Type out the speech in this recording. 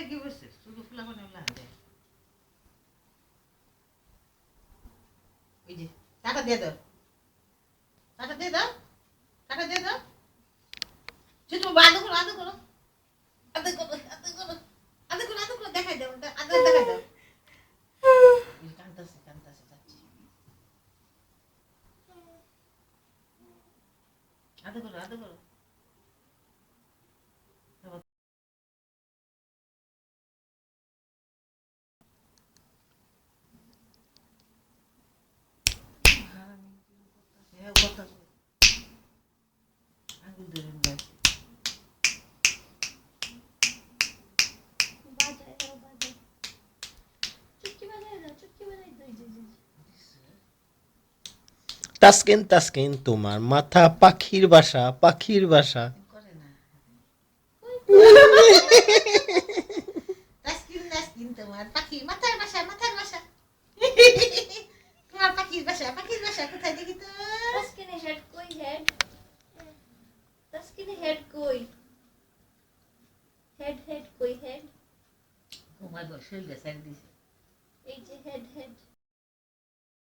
কি বসে শুধু ফুলা বানা লাগে এই যে টাকা দিয়ে দাও টাকা দিয়ে দাও টাকা দিয়ে দাও শুধু আদু করো আদু করো আদু করো আদু করো আদু করো দেখাই দাও আদু দেখাই দাও কান্তাছে কান্তাছে যাচ্ছি আদু করো আদু করো কথা আঙুল ধরে তাসকিন তাসকিন তোমার মাথা পাখির বাসা পাখির বাসা করে না তাসকিন তাসকিন তোমার পাখি মাথার বাসা তোমার পাখির বাসা কোথায় দেখি তো তাসকিনের হেড কই হেড তাসকিনের হেড কই হেড হেড কই হেড তোমার শরীরে সাইড দিছে এই যে হেড হেড